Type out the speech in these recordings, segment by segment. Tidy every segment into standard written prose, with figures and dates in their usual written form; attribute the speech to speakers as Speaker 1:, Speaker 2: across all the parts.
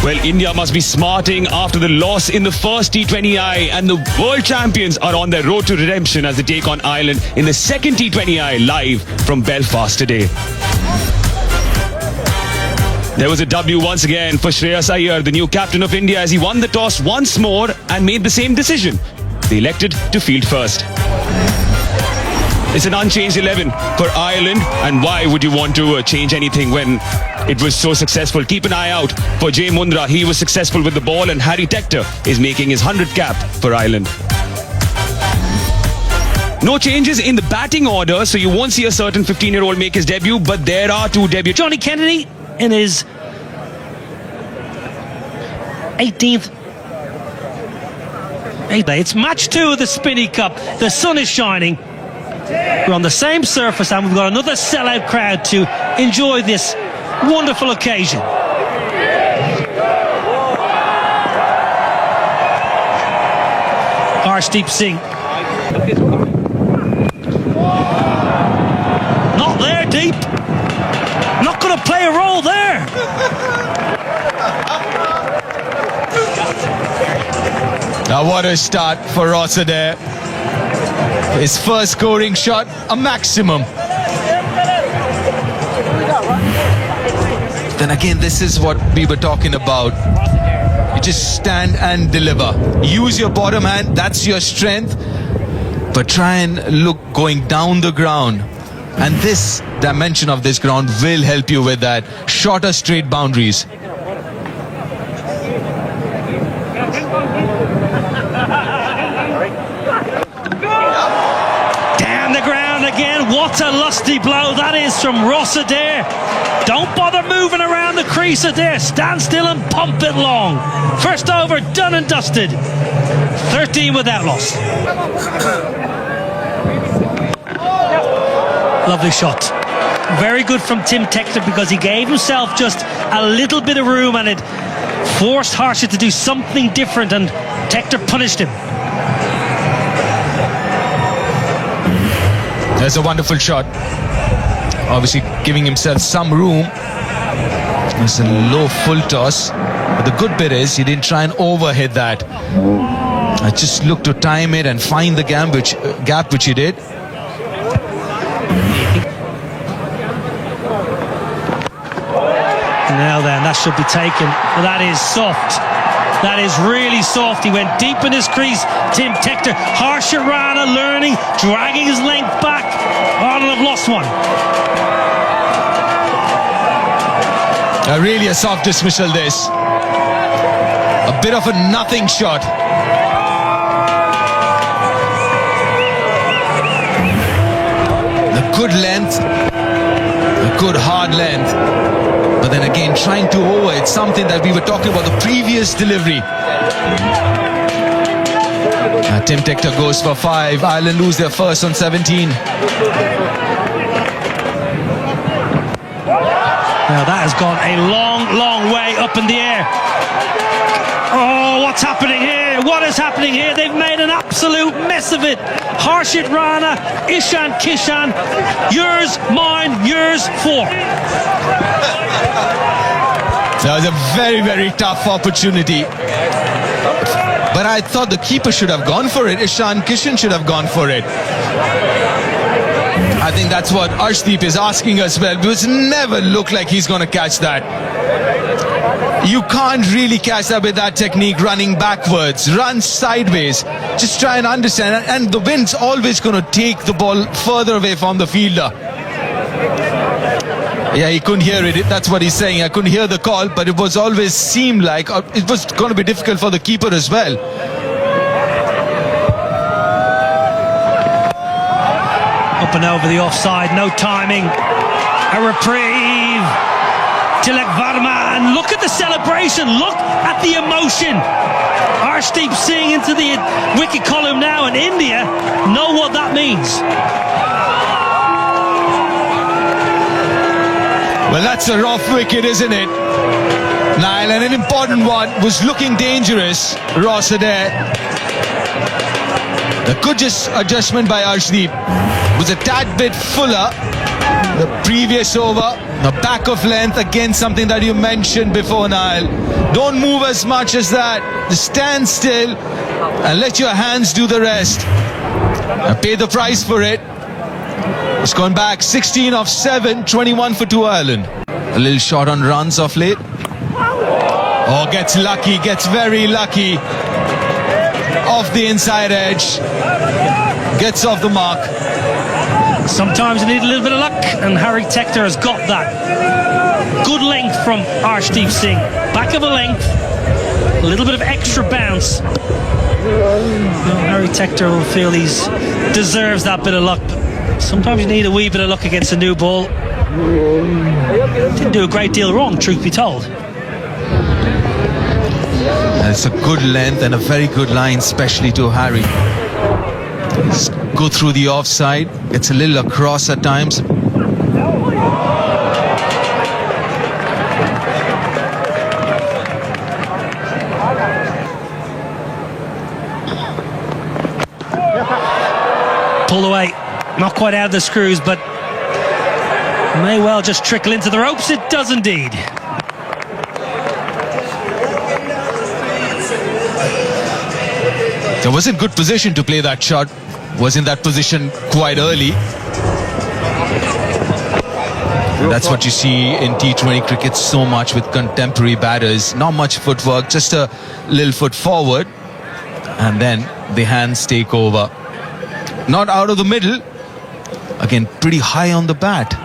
Speaker 1: Well, India must be smarting after the loss in the first T20I, and the world champions are on their road to redemption as they take on Ireland in the second T20I live from Belfast today. There was a W once again for Shreyas Iyer, the new captain of India, as he won the toss once more and made the same decision. They elected to field first. It's an unchanged 11 for Ireland, and why would you want to change anything when it was so successful? Keep an eye out for Jay Mundra. He was successful with the ball, and Harry Tector is making his 100th cap for Ireland. No changes in the batting order, so you won't see a certain 15-year-old make his debut, but there are two debuts.
Speaker 2: Johnny Kennedy in his 18th. It's match 2 of the Spinney Cup. The sun is shining. We're on the same surface, and we've got another sellout crowd to enjoy this wonderful occasion. Harshdeep Singh. Not there, Deep. Not going to play a role there.
Speaker 3: Now what a start for Rossiter. His first scoring shot, a maximum. Then again, this is what we were talking about. You just stand and deliver. Use your bottom hand, that's your strength. But try and look going down the ground. And this dimension of this ground will help you with that. Shorter straight boundaries.
Speaker 2: What a lusty blow that is from Ross Adair. Don't bother moving around the crease, Adair. Stand still and pump it long. First over, done and dusted. 13 without loss. Lovely shot. Very good from Tim Tector, because he gave himself just a little bit of room and it forced Harsha to do something different, and Tector punished him.
Speaker 3: There's a wonderful shot. Obviously giving himself some room. It's a low full toss. But the good bit is he didn't try and overhit that. I just looked to time it and find the gap which he did.
Speaker 2: Now then, that should be taken. That is soft. That is really soft. He went deep in his crease. Tim Tector, Harsha Rana learning, dragging his length back. Ireland have lost one.
Speaker 3: Really a soft dismissal this. A bit of a nothing shot. The good length, a good hard length. But then again, trying to over, it's something that we were talking about the previous delivery. Tim Tector goes for 5. Ireland lose their first on 17.
Speaker 2: Now that has gone a long, long way up in the air. Oh, what's happening here? What is happening here? They've made an absolute mess of it. Harshit Rana, Ishan Kishan, yours, mine, yours, 4.
Speaker 3: That was a very, very tough opportunity. But I thought the keeper should have gone for it. Ishan Kishan should have gone for it. I think that's what Arshdeep is asking as well, because never looked like he's going to catch that. You can't really catch that with that technique, running backwards, run sideways. Just try and understand. And the wind's always going to take the ball further away from the fielder. Yeah, he couldn't hear it. That's what he's saying. I couldn't hear the call, but it was always seemed like it was going to be difficult for the keeper as well.
Speaker 2: Up and over the offside, no timing. A reprieve. Tilak Varma, and look at the celebration. Look at the emotion. Arshdeep Singh into the wicket column now, and India know what that means.
Speaker 3: Well, that's a rough wicket, isn't it, Niall? And an important one. Was looking dangerous, Ross Adair. The good adjustment by Arshdeep was a tad bit fuller, The previous over, a back of length, again something that you mentioned before, Niall. Don't move as much as that. Just stand still and let your hands do the rest. And pay the price for it. It's gone back 16 of 7, 21 for 2 Ireland. A little short on runs of late. Oh, gets lucky, gets very lucky. Off the inside edge. Gets off the mark.
Speaker 2: Sometimes you need a little bit of luck, and Harry Tector has got that. Good length from Arshdeep Singh. Back of a length, a little bit of extra bounce. Well, Harry Tector will feel he deserves that bit of luck. But sometimes you need a wee bit of luck against a new ball. Didn't do a great deal wrong, truth be told.
Speaker 3: And it's a good length and a very good line, especially to Harry. Just go through the offside. It's a little across at times.
Speaker 2: Pulled away, not quite out of the screws, but may well just trickle into the ropes. It does indeed.
Speaker 3: There was in good position to play that shot. Was in that position quite early. And that's what you see in T20 cricket so much with contemporary batters. Not much footwork, just a little foot forward, and then the hands take over. Not out of the middle. Again, pretty high on the bat.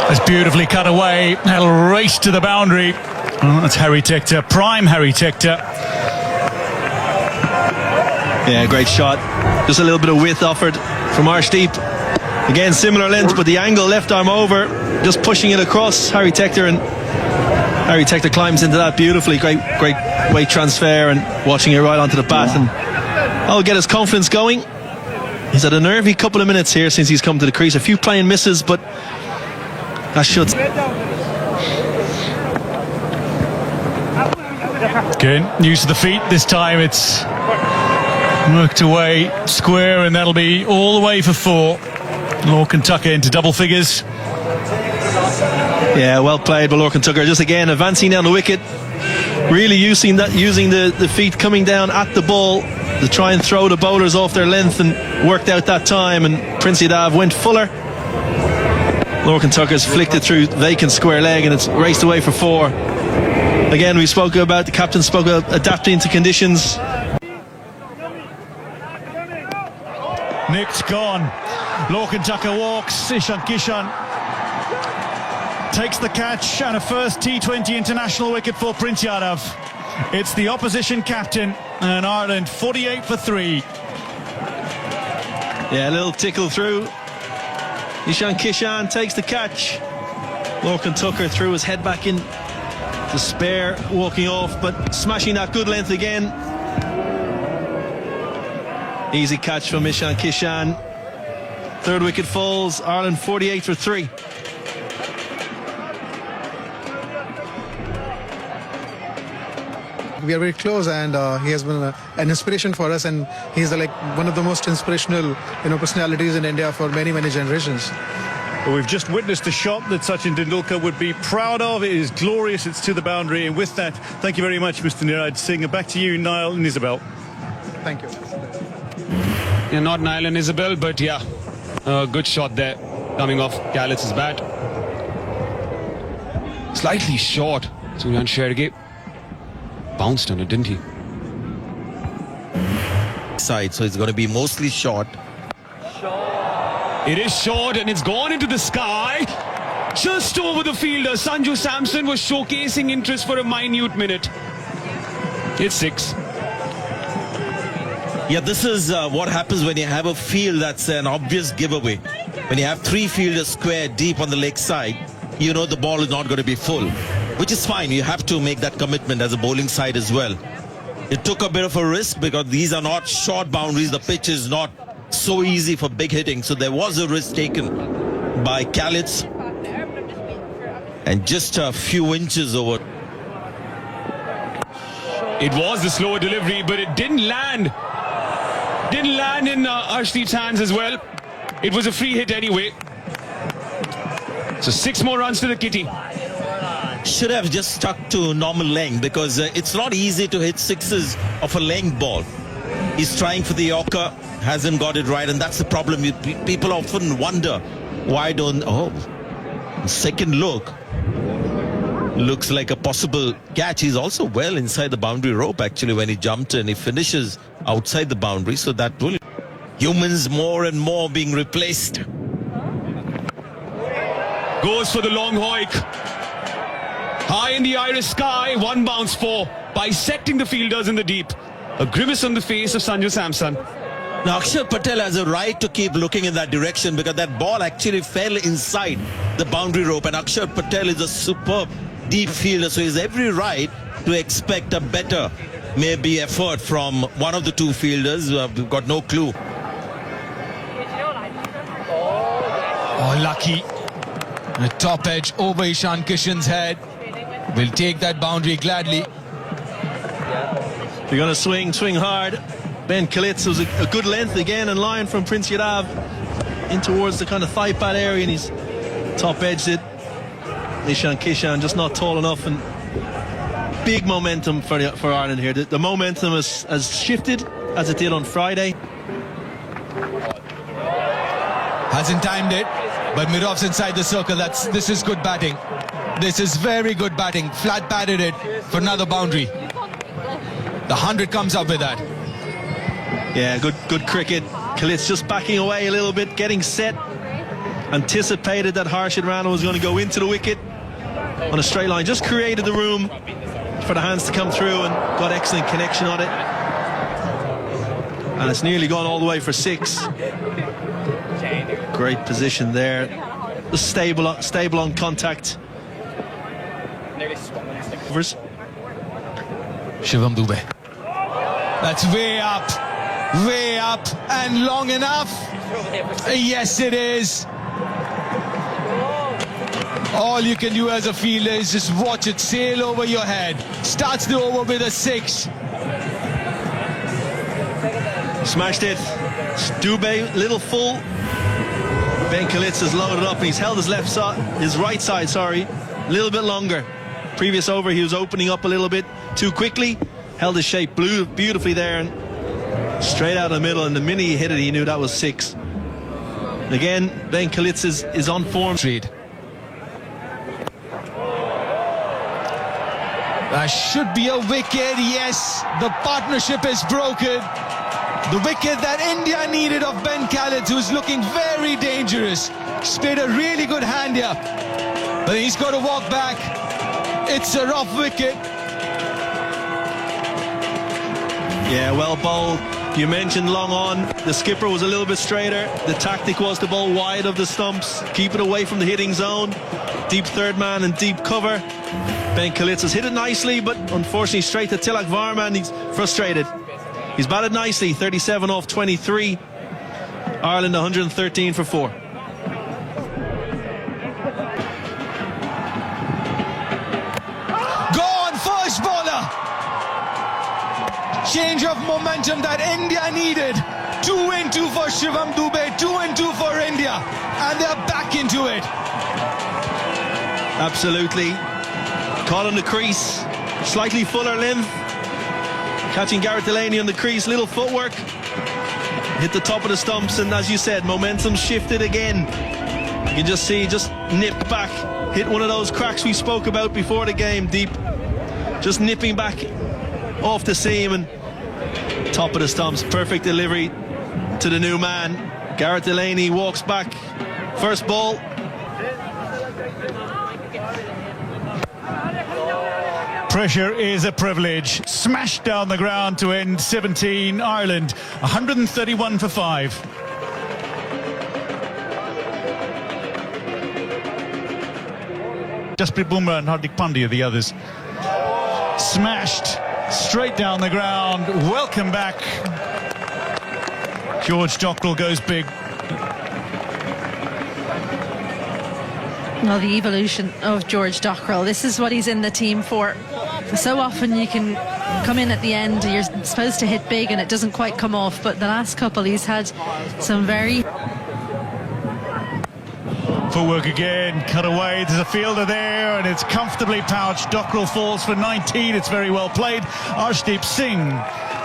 Speaker 4: It's beautifully cut away. That'll race to the boundary. Oh, that's Harry Tector, prime Harry Tector.
Speaker 5: Yeah, great shot. Just a little bit of width offered from Arshdeep. Again, similar length, but the angle, left arm over, just pushing it across Harry Tector, and Harry Tector climbs into that beautifully. Great weight transfer and watching it right onto the bat, and that'll get his confidence going. He's had a nervy couple of minutes here since he's come to the crease. A few playing misses, but that should.
Speaker 4: Again, use of the feet. This time it's worked away square, and that'll be all the way for 4. Lorcan Tucker into double figures.
Speaker 5: Yeah, well played by Lorcan Tucker. Just again advancing down the wicket, really using the feet coming down at the ball to try and throw the bowlers off their length, and worked out that time. And Prince Yadav went fuller. Lorcan Tucker's flicked it through vacant square leg, and it's raced away for 4. Again, we spoke about, the captain spoke about adapting to conditions.
Speaker 4: Nick's gone. Lorcan Tucker walks. Ishan Kishan takes the catch, and a first T20 international wicket for Prince Yadav. It's the opposition captain, and Ireland 48 for 3.
Speaker 5: Yeah, a little tickle through. Ishan Kishan takes the catch. Lorcan Tucker threw his head back in to spare, walking off, but smashing that good length again. Easy catch from Ishan Kishan. 3rd wicket falls. Ireland 48 for 3.
Speaker 6: We are very close, and he has been an inspiration for us, and he's like one of the most inspirational, personalities in India for many generations.
Speaker 4: Well, we've just witnessed a shot that Sachin Tendulkar would be proud of. It is glorious. It's to the boundary, and with that, thank you very much, Mr. Niraj Singh. And back to you, Niall and Isabel.
Speaker 6: Thank you.
Speaker 1: Yeah, not Niall and Isabel, but yeah, good shot there, coming off Gallitz's bat. Slightly short. Suryan Shergay bounced on it, didn't he?
Speaker 7: Side, so it's going to be mostly short.
Speaker 1: It is short, and it's gone into the sky, just over the fielder. Sanju Samson was showcasing interest for a minute minute. It's 6.
Speaker 7: Yeah, this is what happens when you have a field that's an obvious giveaway. When you have 3 fielders square deep on the leg side, you know the ball is not going to be full, which is fine. You have to make that commitment as a bowling side as well. It took a bit of a risk because these are not short boundaries. The pitch is not so easy for big hitting, so there was a risk taken by Kalitz. and just a few inches over.
Speaker 1: It was the slower delivery, but it didn't land. Didn't land in Arshdeep's hands as well. It was a free hit anyway. So 6 more runs to the kitty.
Speaker 7: Should have just stuck to normal length, because it's not easy to hit sixes of a length ball. He's trying for the Yorker, hasn't got it right, and that's the problem. People often wonder why don't. Oh, second look. Looks like a possible catch. He's also well inside the boundary rope actually when he jumped, and he finishes outside the boundary, so that will. Humans more and more being replaced.
Speaker 1: Goes for the long hoik. High in the iris sky, 1 bounce 4, bisecting the fielders in the deep. A grimace on the face of Sanju Samson.
Speaker 7: Now Akshar Patel has a right to keep looking in that direction, because that ball actually fell inside the boundary rope, and Akshar Patel is a superb deep fielder, so he has every right to expect a better maybe effort from one of the two fielders. We've got no clue.
Speaker 3: Oh, lucky. A top edge over Ishan Kishan's head. Will take that boundary gladly.
Speaker 5: You're going to swing hard. Ben Kalitz was a good length again in line from Prince Yadav in towards the kind of thigh pad area, and he's top edged it. Ishan Kishan just not tall enough, and big momentum for Ireland here. The momentum has shifted as it did on Friday.
Speaker 3: Hasn't timed it, but Mirov's inside the circle. This is good batting. This is very good batting. Flat batted it for another boundary. The 100 comes up with that.
Speaker 5: Yeah, good cricket. Kalitz just backing away a little bit, getting set. Anticipated that Harshit Rana was going to go into the wicket on a straight line. Just created the room for the hands to come through, and got excellent connection on it. And it's nearly gone all the way for 6. Great position there. Just stable on contact.
Speaker 3: Shivam Dube. That's way up, and long enough. Yes, it is. All you can do as a fielder is just watch it sail over your head. Starts the over with a 6.
Speaker 5: Smashed it. Dube, little full. Ben Kalitz has loaded up, and he's held his right side, a little bit longer. Previous over, he was opening up a little bit too quickly. Held his shape beautifully there, and straight out of the middle. And the minute he hit it, he knew that was 6. Again, Ben Kalitz is on form.
Speaker 3: That should be a wicket. Yes, the partnership is broken. The wicket that India needed of Ben Khalid, who's looking very dangerous. He's played a really good hand here, but he's got to walk back. It's a rough wicket.
Speaker 5: Yeah, well bowled. You mentioned long on. The skipper was a little bit straighter. The tactic was to bowl wide of the stumps, keep it away from the hitting zone. Deep third man and deep cover. Ben Kalitz has hit it nicely, but unfortunately straight to Tilak Varma, and he's frustrated. He's batted nicely, 37 off 23. Ireland 113 for 4.
Speaker 3: Gone, first bowler. Change of momentum that India needed. 2 and 2 for Shivam Dube, 2 and 2 for India, and they're back into it.
Speaker 5: Absolutely. Caught on the crease, slightly fuller length. Catching Garrett Delaney on the crease, little footwork. Hit the top of the stumps, and as you said, momentum shifted again. You can just see, just nipped back. Hit one of those cracks we spoke about before the game, deep. Just nipping back off the seam, and top of the stumps. Perfect delivery to the new man. Garrett Delaney walks back. First ball.
Speaker 4: Pressure is a privilege. Smashed down the ground to end 17. Ireland 131 for 5. Jasprit Bumrah and Hardik Pandya, the others. Smashed straight down the ground. Welcome back. George Dockrell goes big.
Speaker 8: Well, the evolution of George Dockrell. This is what he's in the team for. So often you can come in at the end, you're supposed to hit big and it doesn't quite come off, but the last couple he's had some very...
Speaker 4: Footwork again, cut away, there's a fielder there and it's comfortably pouched. Dockrell falls for 19, it's very well played. Arshdeep Singh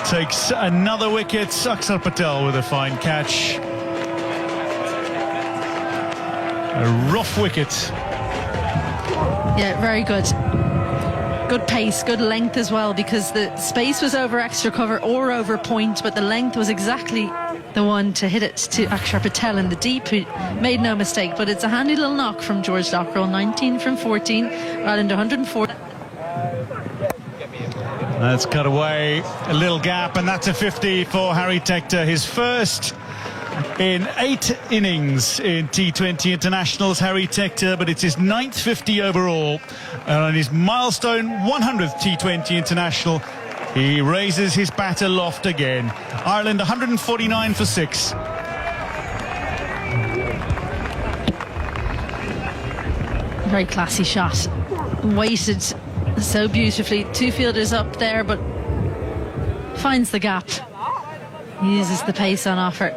Speaker 4: takes another wicket. Akshar Patel with a fine catch. A rough wicket.
Speaker 8: Yeah, very good. Good pace, good length as well, because the space was over extra cover or over point, but the length was exactly the one to hit it to Akshar Patel in the deep, who made no mistake. But it's a handy little knock from George Dockrell. 19 from 14, Ireland 104.
Speaker 4: That's cut away, a little gap, and that's a 50 for Harry Tector, his first in 8 innings in T20 internationals. Harry Tector, but it's his 9th 50 overall, and on his milestone 100th T20 international, he raises his bat aloft again. Ireland 149 for 6.
Speaker 8: Very classy shot, weighted so beautifully. 2 fielders up there, but finds the gap, uses the pace on offer.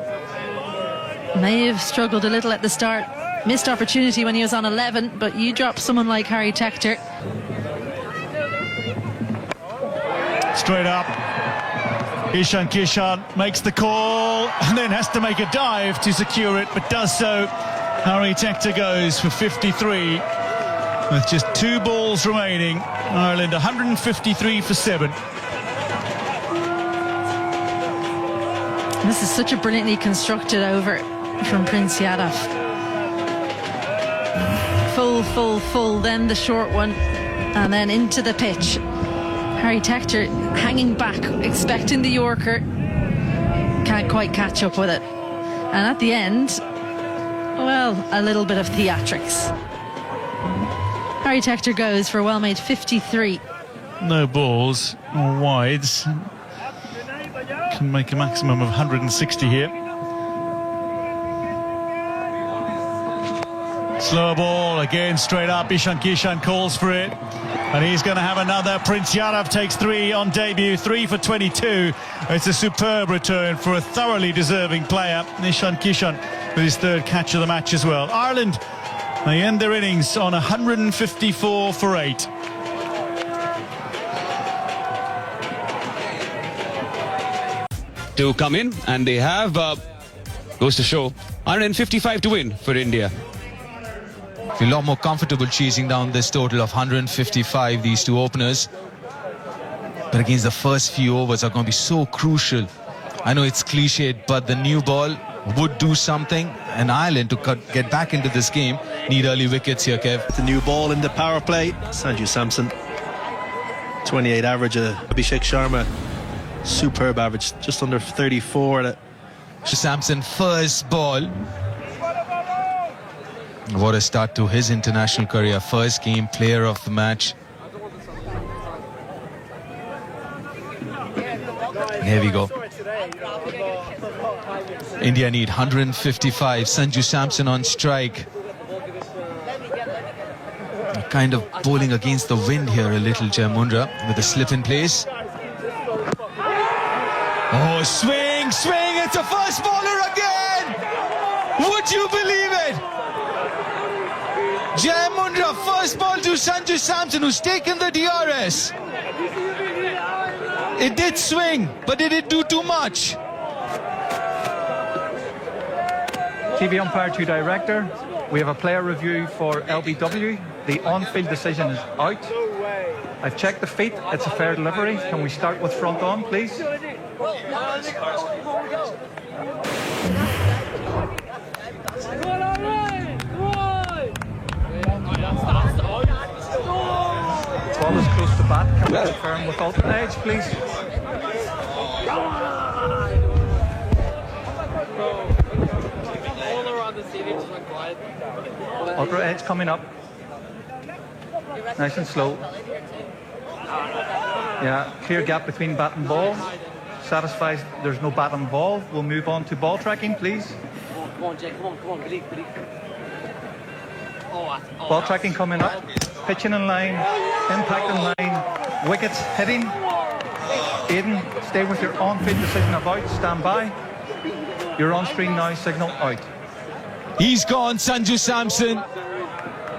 Speaker 8: May have struggled a little at the start, missed opportunity when he was on 11, but you drop someone like Harry Tector.
Speaker 4: Straight up, Ishan Kishan makes the call and then has to make a dive to secure it, but does so. Harry Tector goes for 53 with just 2 balls remaining. Ireland 153 for 7.
Speaker 8: This is such a brilliantly constructed over from Prince Yadav. Full, then the short one, and then into the pitch. Harry Tector hanging back, expecting the Yorker, can't quite catch up with it. And at the end, well, a little bit of theatrics. Harry Tector goes for a well-made 53.
Speaker 4: No balls or wides. Can make a maximum of 160 here. Slower ball, again straight up. Ishan Kishan calls for it. And he's going to have another. Prince Yadav takes 3 on debut, 3 for 22. It's a superb return for a thoroughly deserving player. Ishan Kishan with his 3rd catch of the match as well. Ireland, they end their innings on 154 for 8.
Speaker 1: To come in, and they have, goes to show, 155 to win for India.
Speaker 3: A lot more comfortable chasing down this total of 155, these 2 openers. But against the first few overs are going to be so crucial. I know it's cliched, but the new ball would do something, and Ireland to get back into this game need early wickets here, Kev.
Speaker 5: The new ball in the power play. Sanju Samson, 28 average. Abhishek Sharma, superb average, just under 34.
Speaker 3: Samson, first ball. What a start to his international career. First game, player of the match. Here we go. India need 155. Sanju Samson on strike. Kind of bowling against the wind here a little, Jai Mundra, with a slip in place. Oh, swing, it's a first bowler again! Would you believe it? Jai Mundra, first ball to Sanju Samson, who's taken the DRS. It did swing, but did it do too much?
Speaker 9: TV umpire to director. We have a player review for LBW. The on-field decision is out. I've checked the feet. It's a fair delivery. Can we start with front on, please? Ball is close to bat. Can we confirm with alternate edge, please? Ultra edge coming up. Nice and slow. Yeah, clear gap between bat and ball. Satisfies there's no bat involved. We'll move on to ball tracking, please.
Speaker 10: Come on, Jay. Come on. Believe.
Speaker 9: Ball tracking coming up. Pitching in line. Impact in line. Wickets hitting. Aiden, stay with your on-field decision of out. Stand by. Your on-screen now signal out.
Speaker 3: He's gone, Sanju Samson.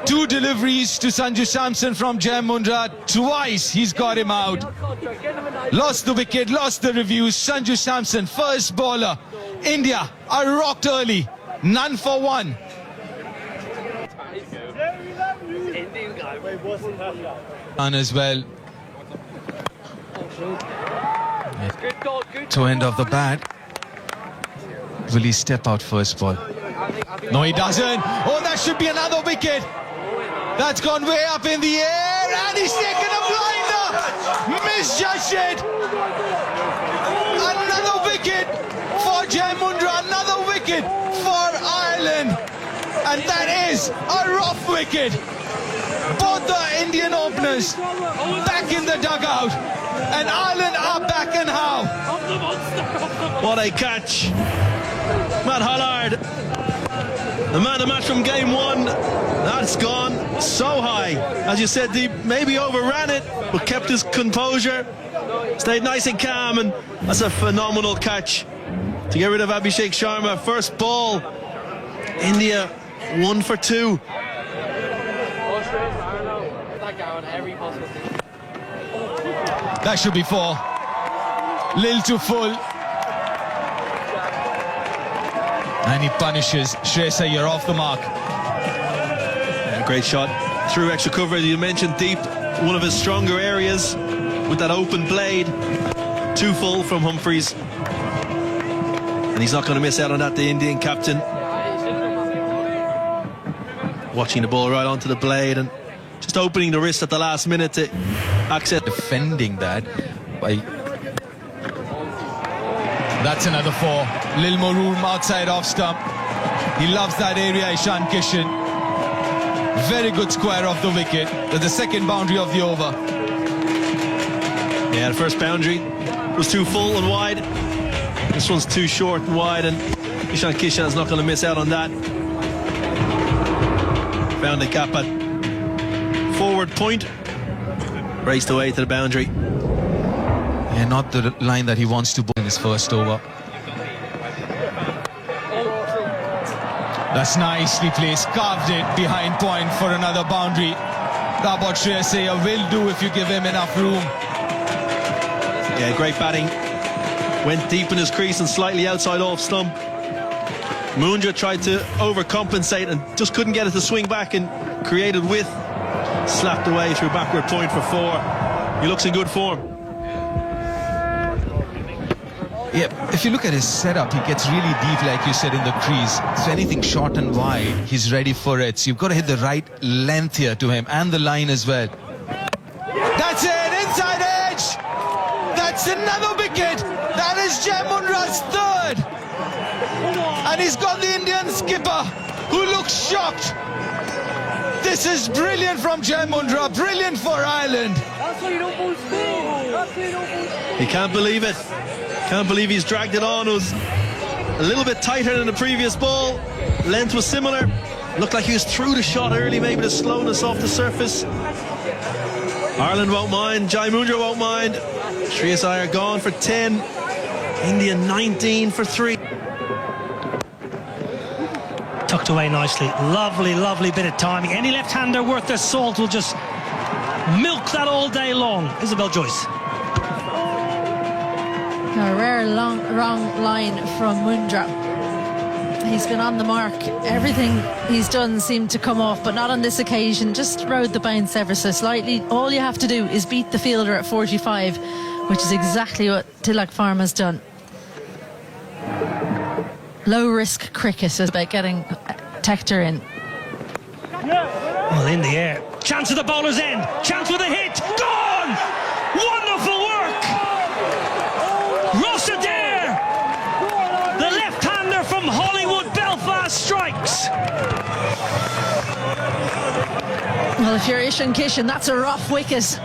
Speaker 3: 2 deliveries to Sanju Samson from Jai Mundra. Twice he's got him out. Lost the wicket, lost the reviews. Sanju Samson, first bowler. India are rocked early. None for 1. And as well. To end of the bat. Will he step out first ball? No, he doesn't. Oh, that should be another wicket. That's gone way up in the air, and he's taken a blinder. Misjudged it. Another wicket for Jai Mundra. Another wicket for Ireland. And that is a rough wicket. Both the Indian openers back in the dugout. And Ireland are back and how.
Speaker 5: What a catch. Matt Hollard, the man of the match from game 1. That's gone so high. As you said, Deep maybe overran it, but kept his composure. Stayed nice and calm, and that's a phenomenal catch to get rid of Abhishek Sharma. First ball, India 1 for 2.
Speaker 3: That should be 4. Lil to full. And he punishes Shreyas Iyer off the mark.
Speaker 5: Yeah, great shot. Through extra cover, you mentioned Deep, one of his stronger areas with that open blade. 2 full from Humphreys. And he's not going to miss out on that, the Indian captain. Watching the ball right onto the blade and just opening the wrist at the last minute to access.
Speaker 3: Defending that by... That's another 4. Lil Maroon outside off stump. He loves that area, Ishan Kishan. Very good square off the wicket. That's the second boundary of the over.
Speaker 5: Yeah, the first boundary was too full and wide. This one's too short and wide, and Ishan Kishan's not going to miss out on that. Found the gap at forward point. Raced away to the boundary.
Speaker 3: Yeah, not the line that he wants to bowl in his first over. That's nicely placed. Carved it behind point for another boundary. That's what Shreyas Iyer will do if you give him enough room.
Speaker 5: Yeah, great batting. Went deep in his crease and slightly outside off stump. Mundra tried to overcompensate and just couldn't get it to swing back and created width. Slapped away through backward point for 4. He looks in good form.
Speaker 3: Yeah, if you look at his setup, he gets really deep, like you said, in the crease. So anything short and wide, he's ready for it. So you've got to hit the right length here to him, and the line as well. That's it, inside edge! That's another wicket! That is Jai Mundra's 3rd! And he's got the Indian skipper, who looks shocked. This is brilliant from Jai Mundra, brilliant for Ireland.
Speaker 5: He can't believe it. Can't believe he's dragged it on. It was a little bit tighter than the previous ball. Length was similar. Looked like he was through the shot early, maybe the slowness off the surface. Ireland won't mind. Jai Mundra won't mind. Shreyas Iyer gone for 10. India 19 for 3.
Speaker 2: Tucked away nicely. Lovely, lovely bit of timing. Any left-hander worth their salt will just milk that all day long. Isabel Joyce.
Speaker 8: A rare wrong line from Mundra. He's been on the mark. Everything he's done seemed to come off, but not on this occasion. Just rode the bounce ever so slightly. All you have to do is beat the fielder at 45, which is exactly what Tilak Pharma's done. Low-risk cricket is about getting Tector in.
Speaker 2: Well, in the air. Chance at the bowler's end. Chance with a hit. Gone! Wonderful work! Ross Adair! The left-hander from Hollywood, Belfast strikes.
Speaker 8: Well, if you're Ishan Kishan, that's a rough wicket.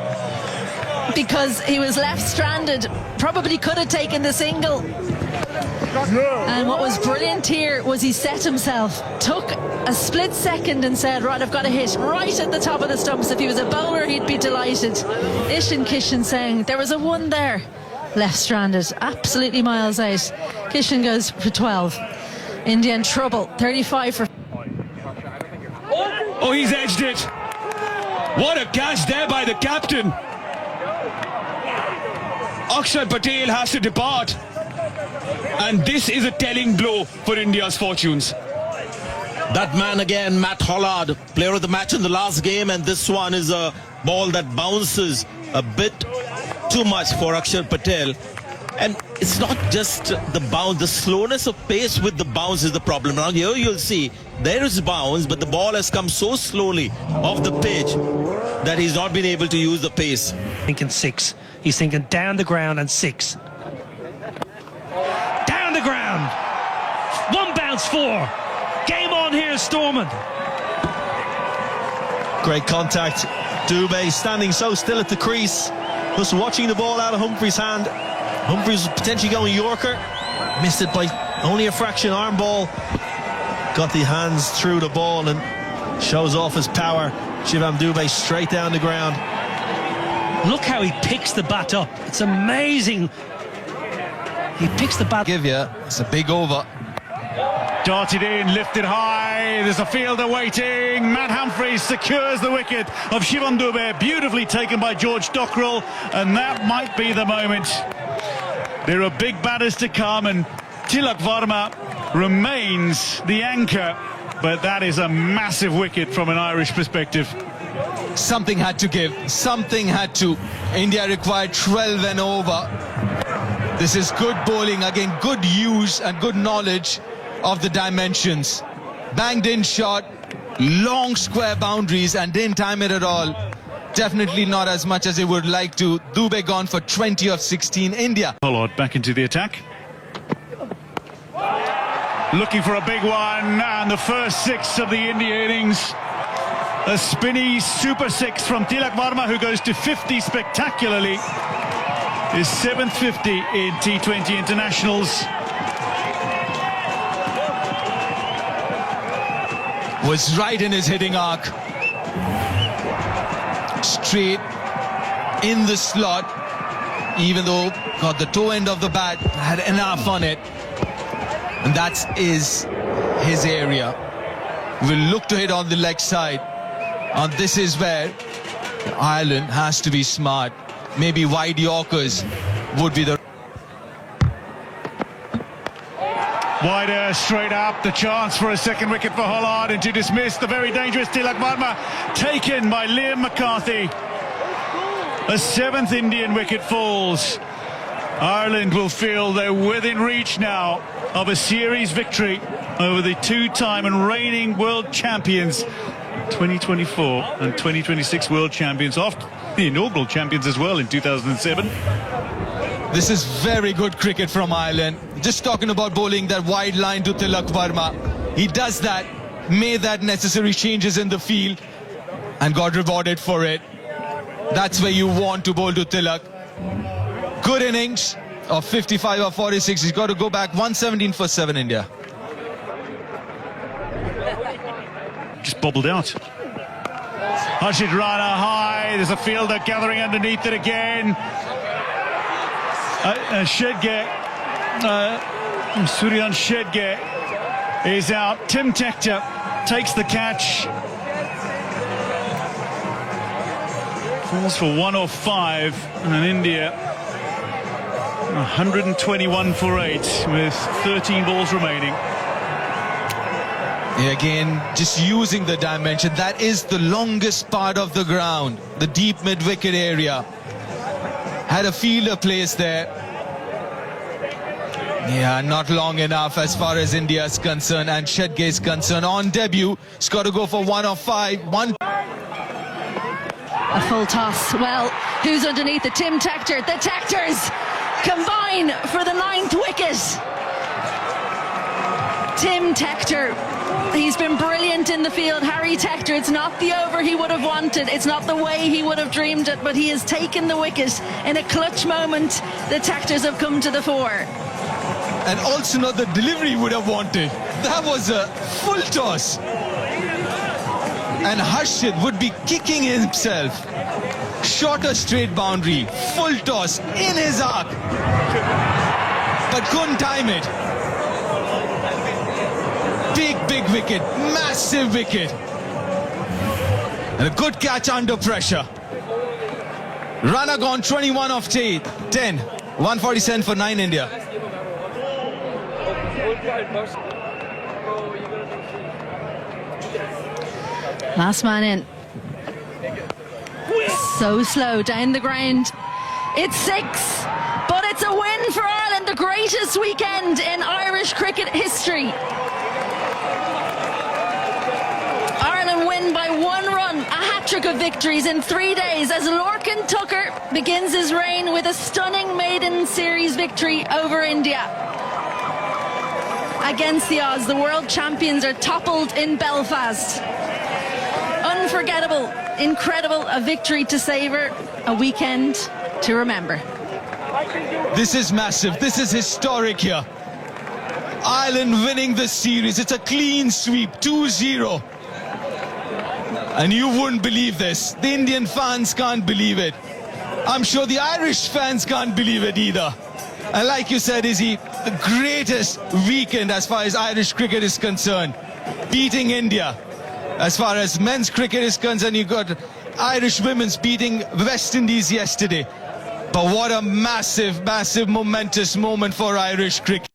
Speaker 8: Because he was left stranded. Probably could have taken the single. And what was brilliant here was he set himself, took a split second and said, right, I've got to hit right at the top of the stumps. If he was a bowler, he'd be delighted. Ishan Kishan saying there was a 1 there. Left stranded, absolutely miles out. Kishan goes for 12. India in trouble, 35 for...
Speaker 1: Oh, he's edged it. What a catch there by the captain. Akshar Patel has to depart. And this is a telling blow for India's fortunes.
Speaker 7: That man again, Matt Hollard, player of the match in the last game, and this one is a ball that bounces a bit too much for Akshar Patel. And it's not just the bounce, the slowness of pace with the bounce is the problem. Now here you'll see there is bounce, but the ball has come so slowly off the pitch that he's not been able to use the pace.
Speaker 2: Thinking 6. He's thinking down the ground and 6. Down the ground. 1 bounce 4. Game on here, Stormont.
Speaker 5: Great contact. Dubé standing so still at the crease, just watching the ball out of Humphrey's hand. Humphreys was potentially going Yorker, missed it by only a fraction. Arm ball, got the hands through the ball and shows off his power. Shivam Dubé straight down the ground.
Speaker 2: Look how he picks the bat up. It's amazing. He picks the bat.
Speaker 3: Give you, it's a big over.
Speaker 4: Darted in, lifted high, there's a fielder waiting. Matt Humphreys secures the wicket of Shivam Dubé, beautifully taken by George Dockrell, and that might be the moment. There are big batters to come, and Tilak Varma remains the anchor, but that is a massive wicket from an Irish perspective.
Speaker 3: Something had to give, something had to. India required 12 and over. This is good bowling, again, good use and good knowledge of the dimensions. Banged in shot, long square boundaries, and didn't time it at all. Definitely not as much as he would like to. Dubé gone for 20 of 16. India.
Speaker 4: Hollard back into the attack. Looking for a big one, and the first 6 of the India innings. A spinny super 6 from Tilak Varma, who goes to 50 spectacularly. His 7th 50 in T20 internationals.
Speaker 3: Was right in his hitting arc. Straight in the slot, even though got the toe end of the bat, had enough on it, and that is his area. Will look to hit on the leg side, and this is where Ireland has to be smart. Maybe wide Yorkers would be the
Speaker 4: wider, straight up, the chance for a second wicket for Hollard, and to dismiss the very dangerous Tilak Varma, taken by Liam McCarthy. A 7th Indian wicket falls. Ireland will feel they're within reach now of a series victory over the 2-time and reigning world champions, 2024 and 2026 world champions, after the inaugural champions as well in 2007.
Speaker 3: This is very good cricket from Ireland. Just talking about bowling that wide line to Tilak Varma. He does that, made that necessary changes in the field, and got rewarded for it. That's where you want to bowl to Tilak. Good innings of 55 or 46. He's got to go back 117 for 7 India.
Speaker 4: Just bobbled out. Harshit Rana high. There's a fielder gathering underneath it again. Shedge, Suryan Shedge is out. Tim Tector takes the catch. Falls for 105, and India 121 for 8 with 13 balls remaining.
Speaker 3: Again, just using the dimension. That is the longest part of the ground, the deep mid-wicket area. Had a fielder placed there. Yeah, not long enough as far as India is concerned, and Shedge is concerned. On debut, he's got to go for 105.
Speaker 8: A full toss. Well, who's underneath the Tim Tector? The Tectors combine for the 9th wicket. Tim Tector, he's been brilliant in the field. Harry Tector, it's not the over he would have wanted, it's not the way he would have dreamed it, but he has taken the wicket in a clutch moment. The Tectors have come to the fore.
Speaker 3: and also not the delivery would have wanted. That was a full toss. And Harshit would be kicking himself. Shorter straight boundary, full toss in his arc, but couldn't time it. Big wicket, massive wicket. And a good catch under pressure. Runner gone 21 off 10. 147 for 9 India.
Speaker 8: Last man in. So slow down the ground. It's 6, but it's a win for Ireland, the greatest weekend in Irish cricket history. Ireland win by 1 run, a hat-trick of victories in 3 days as Lorcan Tucker begins his reign with a stunning maiden series victory over India. Against the odds, the world champions are toppled in Belfast. Unforgettable, incredible, a victory to savour, a weekend to remember.
Speaker 3: This is massive, this is historic here. Ireland winning the series, it's a clean sweep, 2-0. And you wouldn't believe this. The Indian fans can't believe it. I'm sure the Irish fans can't believe it either. And like you said, Izzy, the greatest weekend as far as Irish cricket is concerned. Beating India. As far as men's cricket is concerned, you got Irish women's beating West Indies yesterday. But what a massive, momentous moment for Irish cricket.